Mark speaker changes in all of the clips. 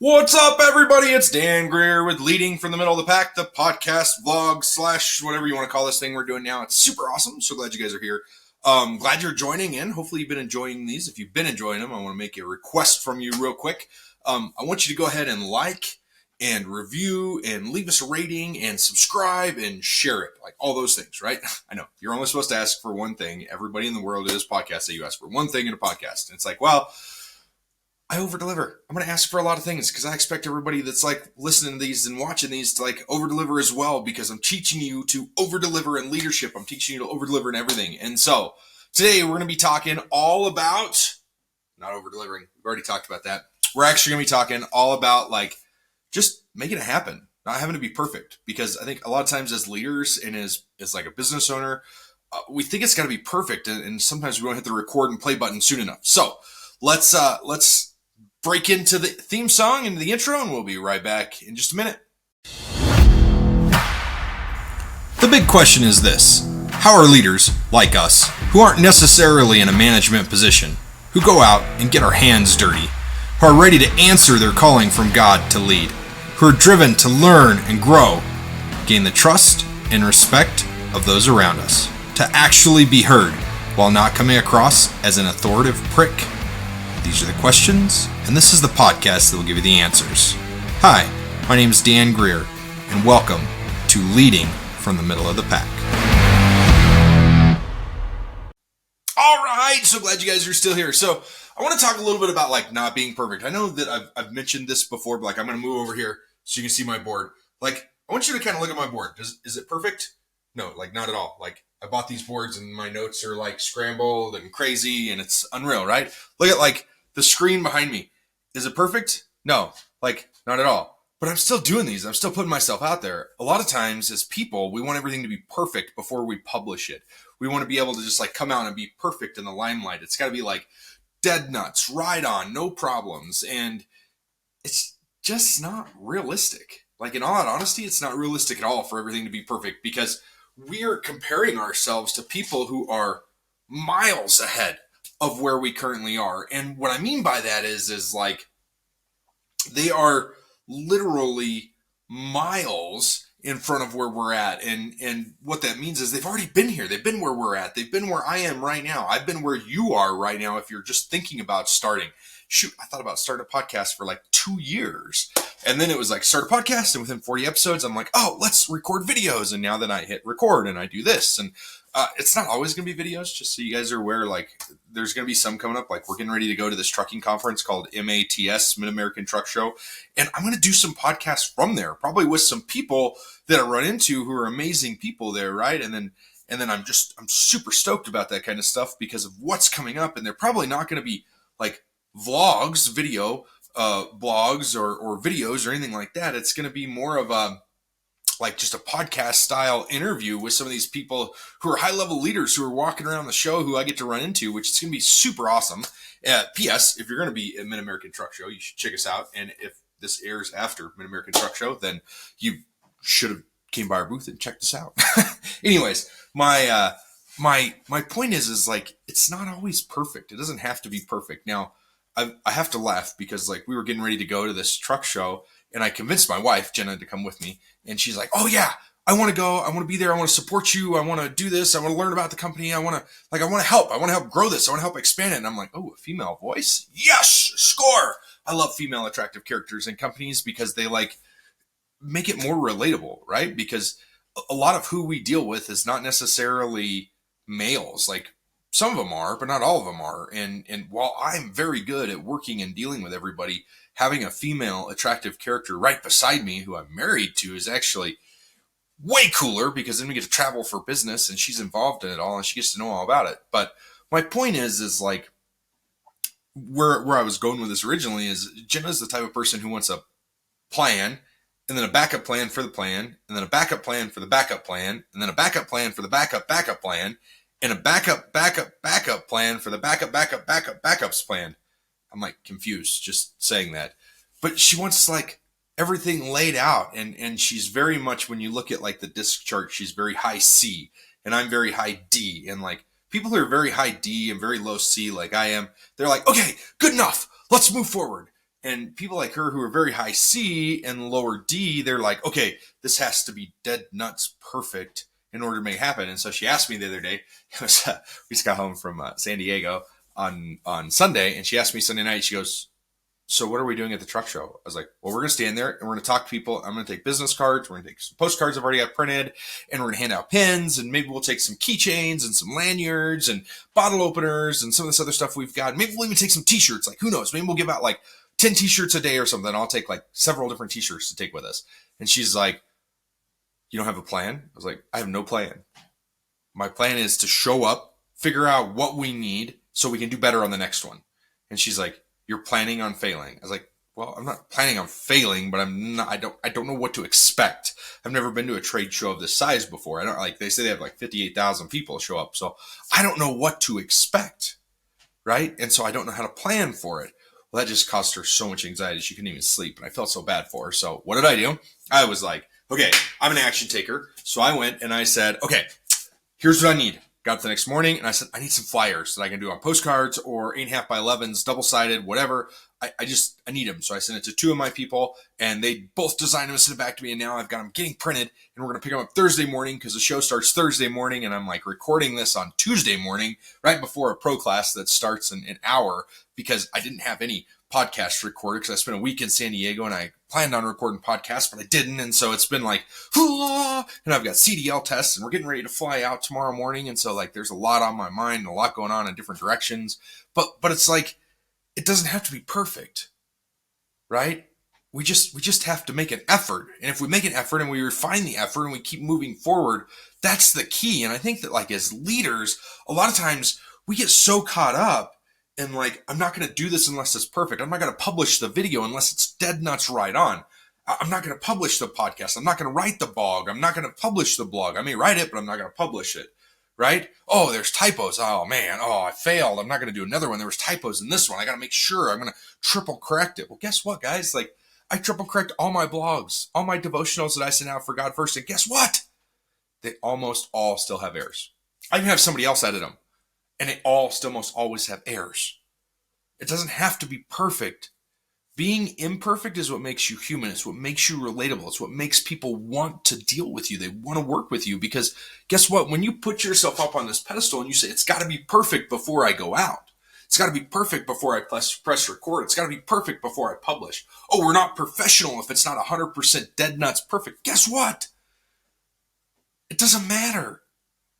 Speaker 1: What's up, everybody? It's Dan Greer with Leading from the Middle of the Pack, the podcast, vlog, / whatever you want to call this thing we're doing now. It's super awesome. So glad you guys are here. Glad you're joining in. Hopefully you've been enjoying these. If you've been enjoying them, I want to make a request from you real quick. I want you to go ahead and like and review and leave us a rating and subscribe and share it. Like all those things, right? I know you're only supposed to ask for one thing. Everybody in the world of this podcast that you ask for one thing in a podcast. And it's like, well, I over-deliver. I'm going to ask for a lot of things because I expect everybody that's like listening to these and watching these to like over-deliver as well, because I'm teaching you to over-deliver in leadership. I'm teaching you to over-deliver in everything. And so today we're going to be talking all about not over-delivering. We've already talked about that. We're actually going to be talking all about like just making it happen, not having to be perfect, because I think a lot of times as leaders and as like a business owner, we think it's got to be perfect. And sometimes we don't hit the record and play button soon enough. So let's break into the theme song and the intro, and we'll be right back in just a minute. The big question is this: how are leaders like us, who aren't necessarily in a management position, who go out and get our hands dirty, who are ready to answer their calling from God to lead, who are driven to learn and grow, gain the trust and respect of those around us, to actually be heard while not coming across as an authoritative prick? These are the questions, and this is the podcast that will give you the answers. Hi, my name is Dan Greer, and welcome to Leading from the Middle of the Pack. All right, so glad you guys are still here. So I want to talk a little bit about like not being perfect. I know that I've mentioned this before, but like I'm going to move over here so you can see my board. Like I want you to kind of look at my board. Is it perfect? No, like not at all. Like I bought these boards and my notes are like scrambled and crazy and it's unreal, right? Look at like the screen behind me. Is it perfect? No, like not at all. But I'm still doing these. I'm still putting myself out there. A lot of times as people, we want everything to be perfect before we publish it. We want to be able to just like come out and be perfect in the limelight. It's got to be like dead nuts, right on, no problems. And it's just not realistic. Like in all honesty, it's not realistic at all for everything to be perfect, because we are comparing ourselves to people who are miles ahead of where we currently are. And what I mean by that is like they are literally miles in front of where we're at. And what that means is they've already been here. They've been where we're at. They've been where I am right now. I've been where you are right now if you're just thinking about starting. Shoot, I thought about starting a podcast for like 2 years. And then it was like start a podcast, and within 40 episodes, I'm like, oh, let's record videos. And now then I hit record and I do this. And it's not always going to be videos, just so you guys are aware. Like there's going to be some coming up. Like we're getting ready to go to this trucking conference called MATS, Mid-American Truck Show. And I'm going to do some podcasts from there, probably with some people that I run into who are amazing people there, right? And then I'm super stoked about that kind of stuff because of what's coming up. And they're probably not going to be like vlogs, video blogs or videos or anything like that. It's going to be more of a like just a podcast style interview with some of these people who are high level leaders who are walking around the show who I get to run into, which is going to be super awesome. P.S. If you're going to be at Mid-American Truck Show, you should check us out. And if this airs after Mid-American Truck Show, then you should have came by our booth and checked us out. Anyways, my point is like, it's not always perfect. It doesn't have to be perfect. Now, I have to laugh because like we were getting ready to go to this truck show, and I convinced my wife, Jenna, to come with me. And she's like, oh yeah, I want to go. I want to be there. I want to support you. I want to do this. I want to learn about the company. I want to help. I want to help grow this. I want to help expand it. And I'm like, oh, a female voice? Yes, score. I love female attractive characters in companies because they like make it more relatable, right? Because a lot of who we deal with is not necessarily males. Like some of them are, but not all of them are. And while I'm very good at working and dealing with everybody, having a female attractive character right beside me who I'm married to is actually way cooler, because then we get to travel for business and she's involved in it all and she gets to know all about it. But my point is like where I was going with this originally is Jenna's the type of person who wants a plan, and then a backup plan for the plan, and then a backup plan for the backup plan, and then a backup plan for the backup plan, and a backup plan for the backups plan. I'm like confused just saying that. But she wants like everything laid out, and she's very much, when you look at like the disc chart, she's very high C and I'm very high D. And like people who are very high D and very low C like I am, they're like, okay, good enough. Let's move forward. And people like her who are very high C and lower D, they're like, okay, this has to be dead nuts perfect in order to make it happen. And so she asked me the other day, it was, we just got home from San Diego on Sunday, and she asked me Sunday night, she goes, so what are we doing at the truck show? I was like, well, we're going to stand there and we're going to talk to people. I'm going to take business cards. We're going to take some postcards I've already got printed, and we're going to hand out pins, and maybe we'll take some keychains and some lanyards and bottle openers and some of this other stuff we've got. Maybe we'll even take some t-shirts. Like, who knows? Maybe we'll give out like 10 t-shirts a day or something. I'll take like several different t-shirts to take with us. And she's like, you don't have a plan? I was like, I have no plan. My plan is to show up, figure out what we need so we can do better on the next one. And she's like, you're planning on failing. I was like, well, I'm not planning on failing, but I don't know what to expect. I've never been to a trade show of this size before. I don't like, they say they have like 58,000 people show up. So I don't know what to expect. Right. And so I don't know how to plan for it. Well, that just caused her so much anxiety. She couldn't even sleep. And I felt so bad for her. So what did I do? I was like, okay, I'm an action taker. So I went and I said, okay, here's what I need. Got up the next morning and I said, I need some flyers that I can do on postcards or 8.5 by 11s, double-sided, whatever. I need them. So I sent it to two of my people, and they both designed them and sent it back to me. And now I've got them getting printed, and we're going to pick them up Thursday morning because the show starts Thursday morning. And I'm like recording this on Tuesday morning, right before a pro class that starts in an hour, because I didn't have any podcast recorded because I spent a week in San Diego and I planned on recording podcasts, but I didn't. And so it's been like, and I've got CDL tests and we're getting ready to fly out tomorrow morning. And so like, there's a lot on my mind, a lot going on in different directions, but it's like, it doesn't have to be perfect, right? We just have to make an effort. And if we make an effort and we refine the effort and we keep moving forward, that's the key. And I think that like as leaders, a lot of times we get so caught up and like, I'm not going to do this unless it's perfect. I'm not going to publish the video unless it's dead nuts right on. I'm not going to publish the podcast. I'm not going to write the blog. I'm not going to publish the blog. I may write it, but I'm not going to publish it. Right? Oh, there's typos. Oh man. Oh, I failed. I'm not going to do another one. There was typos in this one. I got to make sure I'm going to triple correct it. Well, guess what, guys? Like I triple correct all my blogs, all my devotionals that I send out for God First. And guess what? They almost all still have errors. I even have somebody else edit them. And they all still most always have errors. It doesn't have to be perfect. Being imperfect is what makes you human. It's what makes you relatable. It's what makes people want to deal with you. They want to work with you because guess what? When you put yourself up on this pedestal and you say, it's got to be perfect before I go out. It's got to be perfect before I press record. It's got to be perfect before I publish. Oh, we're not professional if it's not 100% dead nuts perfect. Guess what? It doesn't matter.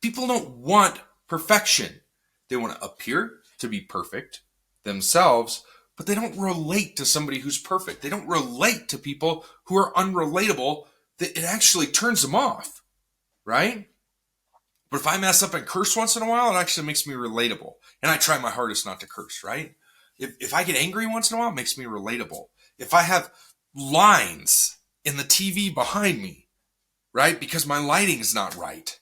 Speaker 1: People don't want perfection. They want to appear to be perfect themselves, but they don't relate to somebody who's perfect. They don't relate to people who are unrelatable. That it actually turns them off, right? But if I mess up and curse once in a while, it actually makes me relatable. And I try my hardest not to curse, right? If I get angry once in a while, it makes me relatable. If I have lines in the TV behind me, right? Because my lighting is not right,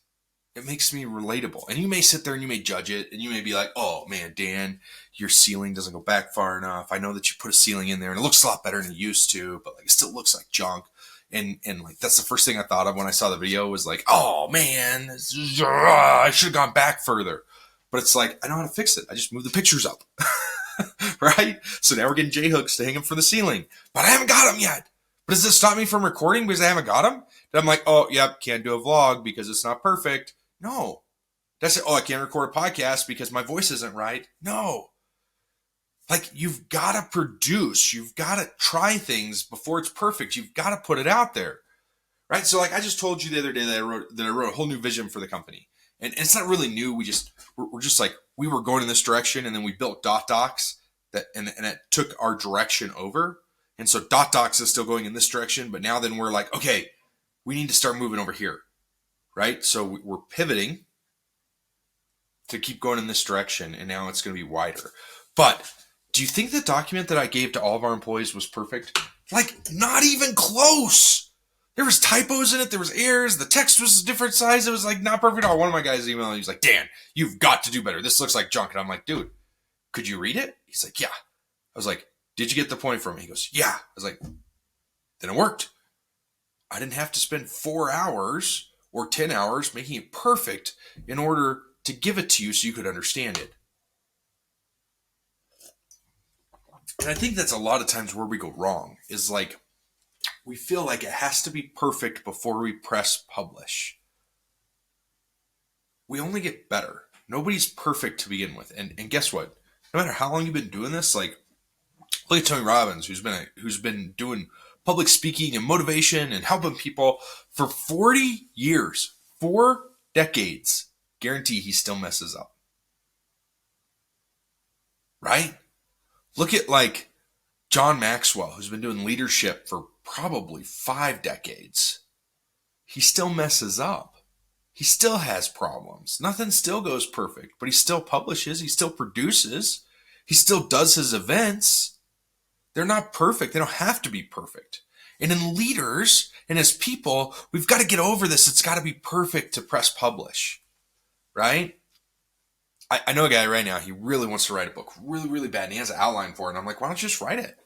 Speaker 1: it makes me relatable. And you may sit there and you may judge it and you may be like, oh man, Dan, your ceiling doesn't go back far enough. I know that you put a ceiling in there and it looks a lot better than it used to, but like it still looks like junk. And like that's the first thing I thought of when I saw the video was like, oh man, I should have gone back further. But it's like, I know how to fix it. I just move the pictures up. Right? So now we're getting J-hooks to hang them from the ceiling. But I haven't got them yet. But does this stop me from recording because I haven't got them? And I'm like, oh, yep, can't do a vlog because it's not perfect. No. That's it. Oh, I can't record a podcast because my voice isn't right. No. Like, you've got to produce. You've got to try things before it's perfect. You've got to put it out there. Right? So, like, I just told you the other day that I wrote a whole new vision for the company. And it's not really new. We're just like, we were going in this direction, and then we built DotDocs and it took our direction over. And so DotDocs is still going in this direction, but now then we're like, okay, we need to start moving over here. Right? So we're pivoting to keep going in this direction, and now it's going to be wider. But do you think the document that I gave to all of our employees was perfect? Like, not even close. There was typos in it. There was errors. The text was a different size. It was like not perfect at all. One of my guys emailed me. He was like, Dan, you've got to do better. This looks like junk. And I'm like, dude, could you read it? He's like, yeah. I was like, did you get the point from it? He goes, yeah. I was like, then it worked. I didn't have to spend 4 hours or 10 hours making it perfect in order to give it to you so you could understand it. And I think that's a lot of times where we go wrong is like, we feel like it has to be perfect before we press publish. We only get better. Nobody's perfect to begin with. And guess what? No matter how long you've been doing this, like, look at Tony Robbins, who's been doing public speaking and motivation and helping people for 40 years, 4 decades. Guarantee he still messes up. Right? Look at like John Maxwell, who's been doing leadership for probably 5 decades. He still messes up. He still has problems. Nothing still goes perfect, but he still publishes. He still produces. He still does his events. They're not perfect. They don't have to be perfect. And in leaders and as people, we've got to get over this. It's got to be perfect to press publish, right? I know a guy right now, he really wants to write a book, really, really bad. And he has an outline for it. And I'm like, why don't you just write it?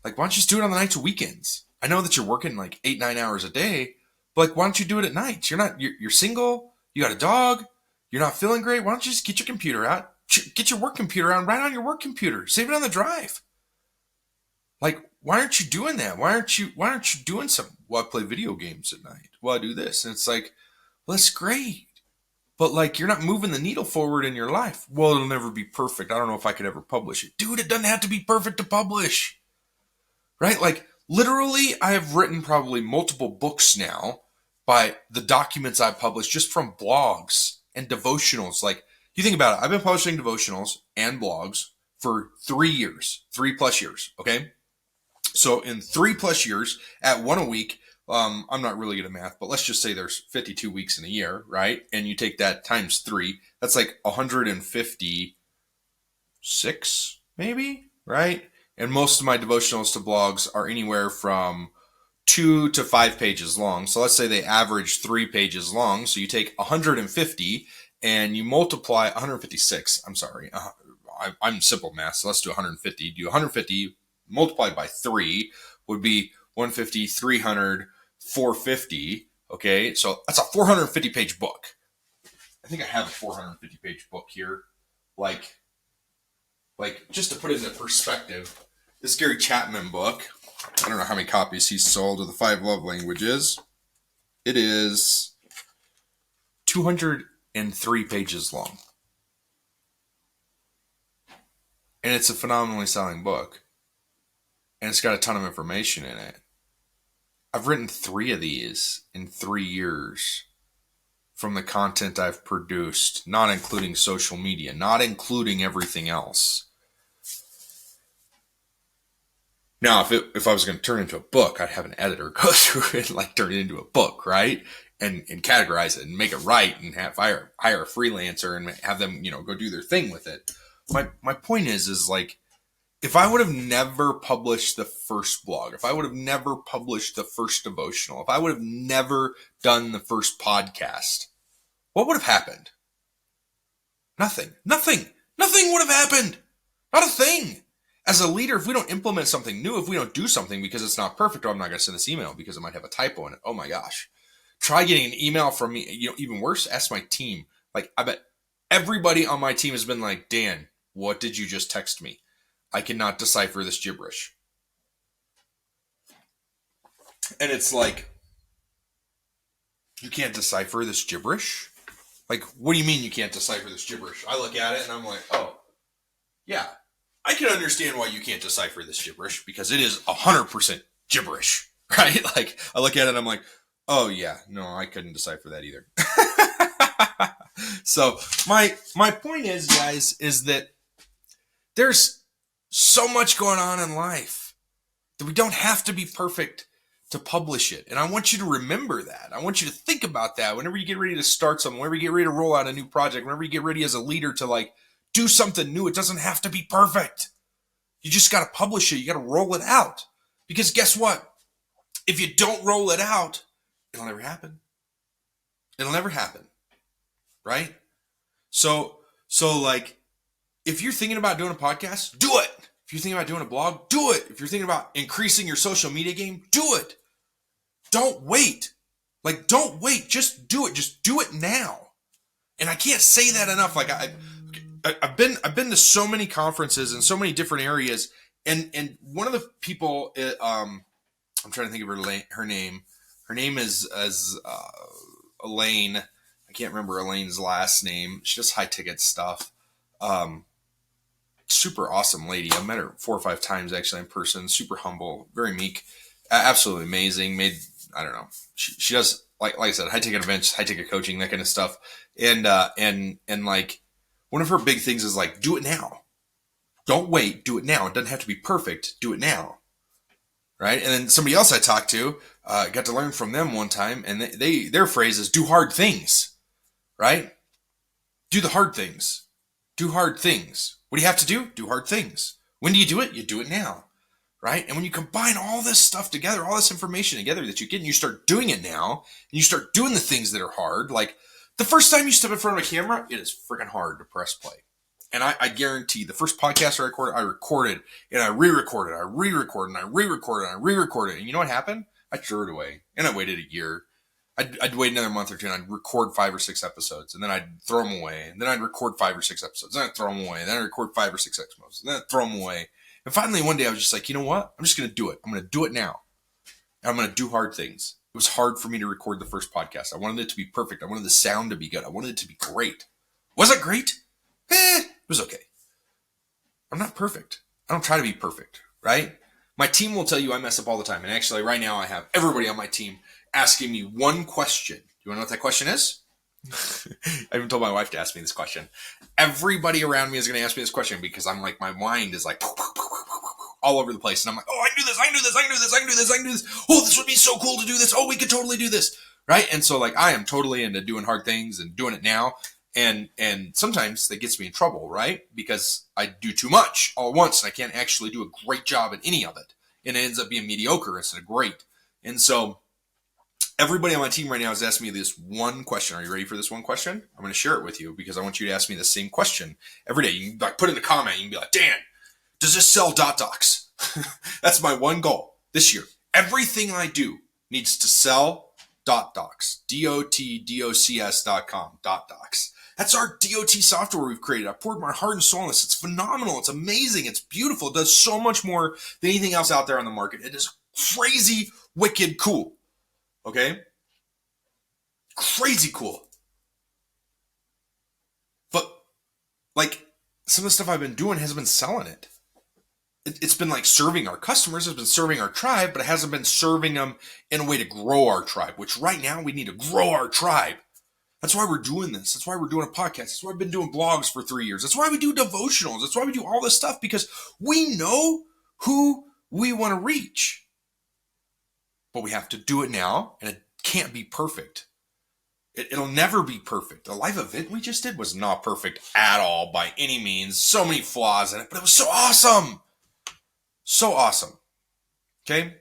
Speaker 1: Like, why don't you just do it on the nights and weekends? I know that you're working like 8-9 hours a day, but like, why don't you do it at night? You're single, you got a dog, you're not feeling great. Why don't you just get your computer out, get your work computer out, and write on your work computer, save it on the drive. Like, why aren't you doing that? Why aren't you doing something? Well, I play video games at night. Well, I do this. And it's like, well, that's great. But like, you're not moving the needle forward in your life. Well, it'll never be perfect. I don't know if I could ever publish it. Dude, it doesn't have to be perfect to publish. Right? Like, literally, I have written probably multiple books now by the documents I published just from blogs and devotionals. Like, you think about it. I've been publishing devotionals and blogs for 3 years, 3+ years. Okay. So in 3+ years, at 1 a week, I'm not really good at math, but let's just say there's 52 weeks in a year, right? And you take that times 3, that's like 156, maybe, right? And most of my devotionals to blogs are anywhere from 2 to 5 pages long. So let's say they average 3 pages long. So you take 150 and you multiply 156. I'm sorry. I'm simple math. So let's do 150. Do 150 multiplied by 3 would be 150, 300, 450. Okay. So that's a 450 page book. I think I have a 450 page book here. Like just to put it into perspective, this Gary Chapman book, I don't know how many copies he's sold of the 5 love languages. It is 203 pages long. And it's a phenomenally selling book. And it's got a ton of information in it. I've written 3 of these in 3 years from the content I've produced, not including social media, not including everything else. Now, if I was going to turn it into a book, I'd have an editor go through it and like turn it into a book, right? And categorize it and make it right and hire a freelancer and have them, go do their thing with it. My point is like, if I would have never published the first blog, if I would have never published the first devotional, if I would have never done the first podcast, what would have happened? Nothing would have happened. Not a thing. As a leader, if we don't implement something new, if we don't do something because it's not perfect, or I'm not going to send this email because it might have a typo in it. Oh my gosh. Try getting an email from me. Even worse, ask my team. Like, I bet everybody on my team has been like, Dan, what did you just text me? I cannot decipher this gibberish. And it's like, you can't decipher this gibberish? Like, what do you mean you can't decipher this gibberish? I look at it and I'm like, oh, yeah, I can understand why you can't decipher this gibberish because it is 100% gibberish, right? Like, I look at it and I'm like, oh yeah, no, I couldn't decipher that either. So my point is, guys, is that there's so much going on in life that we don't have to be perfect to publish it. And I want you to remember that. I want you to think about that whenever you get ready to start something, whenever you get ready to roll out a new project, whenever you get ready as a leader to like do something new. It doesn't have to be perfect. You just got to publish it. You got to roll it out. Because guess what? If you don't roll it out, it'll never happen. It'll never happen. Right? So like, if you're thinking about doing a podcast, do it. If you're thinking about doing a blog, do it. If you're thinking about increasing your social media game, do it. Don't wait. Like, don't wait. Just do it. Just do it now. And I can't say that enough. Like, I've been to so many conferences in so many different areas, and one of the people, I'm trying to think of her name. Her name is Elaine. I can't remember Elaine's last name. She does high ticket stuff. Super awesome lady. I met her 4 or 5 times actually in person. Super humble, very meek, absolutely amazing. I don't know. She does like I said, high ticket events, high ticket coaching, that kind of stuff. And like one of her big things is like, do it now. Don't wait. Do it now. It doesn't have to be perfect. Do it now. Right. And then somebody else I talked to, got to learn from them one time, and their phrase is do hard things. Right. Do the hard things. Do hard things. What do you have to do? Do hard things. When do you do it? You do it now. Right? And when you combine all this stuff together, all this information together that you get, and you start doing it now, and you start doing the things that are hard, like the first time you step in front of a camera, it is freaking hard to press play. And I guarantee the first podcast I recorded, and I re-recorded, and I re-recorded, and I re-recorded, and I re-recorded. And you know what happened? I threw it away. And I waited a year. I'd wait another month or two, and I'd record 5 or 6 episodes, and then I'd throw them away. And then I'd record 5 or 6 episodes, then I'd throw them away. And then I'd record 5 or 6 episodes, and then I'd throw them away. And finally, one day, I was just like, you know what? I'm just going to do it. I'm going to do it now. And I'm going to do hard things. It was hard for me to record the first podcast. I wanted it to be perfect. I wanted the sound to be good. I wanted it to be great. Was it great? It was okay. I'm not perfect. I don't try to be perfect, right? My team will tell you I mess up all the time. And actually, right now, I have everybody on my team asking me one question. You want to know what that question is? I even told my wife to ask me this question. Everybody around me is going to ask me this question because I'm like, my mind is like all over the place. And I'm like, oh, I can do this. I can do this. I can do this. I can do this. I can do this. Oh, this would be so cool to do this. Oh, we could totally do this. Right. And so like, I am totally into doing hard things and doing it now. And sometimes that gets me in trouble, right? Because I do too much all at once and I can't actually do a great job at any of it. And it ends up being mediocre instead of great. And so everybody on my team right now is asking me this one question. Are you ready for this one question? I'm going to share it with you because I want you to ask me the same question every day. You can like put in a comment. You can be like, Dan, does this sell .docs? That's my one goal this year. Everything I do needs to sell .docs. DOTDOCS.com. .docs. That's our DOT software we've created. I poured my heart and soul in this. It's phenomenal. It's amazing. It's beautiful. It does so much more than anything else out there on the market. It is crazy, wicked cool. Okay? Crazy cool. But, like, some of the stuff I've been doing hasn't been selling it. It's been, like, serving our customers. It's been serving our tribe, but it hasn't been serving them in a way to grow our tribe, which right now we need to grow our tribe. That's why we're doing this. That's why we're doing a podcast. That's why I've been doing blogs for 3 years. That's why we do devotionals. That's why we do all this stuff, because we know who we want to reach. But we have to do it now, and it can't be perfect. It'll never be perfect. The live event we just did was not perfect at all by any means. So many flaws in it, but it was so awesome. So awesome. Okay?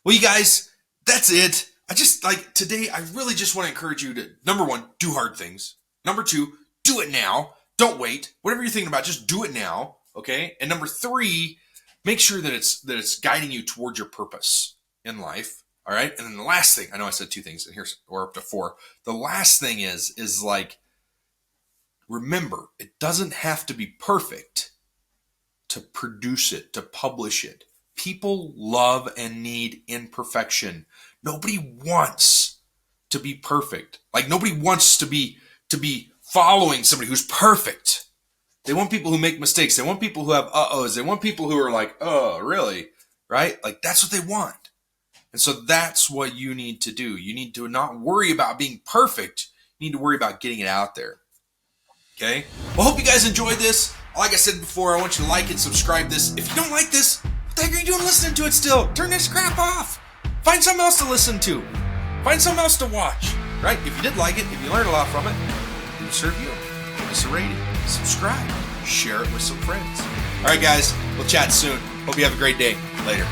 Speaker 1: Well, you guys, that's it. I just, like, today, I really just want to encourage you to, number 1, do hard things. Number 2, do it now. Don't wait. Whatever you're thinking about, just do it now. Okay? And number 3, make sure that it's guiding you towards your purpose in life. All right. And then the last thing, I know I said 2 things, and here's, or up to 4. The last thing is like, remember, it doesn't have to be perfect to produce it, to publish it. People love and need imperfection. Nobody wants to be perfect. Like, nobody wants to be following somebody who's perfect. They want people who make mistakes. They want people who have uh-ohs. They want people who are like, oh, really? Right? Like, that's what they want. And so that's what you need to do. You need to not worry about being perfect. You need to worry about getting it out there. Okay? Well, I hope you guys enjoyed this. Like I said before, I want you to like and subscribe this. If you don't like this, what the heck are you doing listening to it still? Turn this crap off. Find something else to listen to. Find something else to watch. Right? If you did like it, if you learned a lot from it, it'll serve you. Give us a rating. Subscribe. Share it with some friends. All right, guys. We'll chat soon. Hope you have a great day. Later.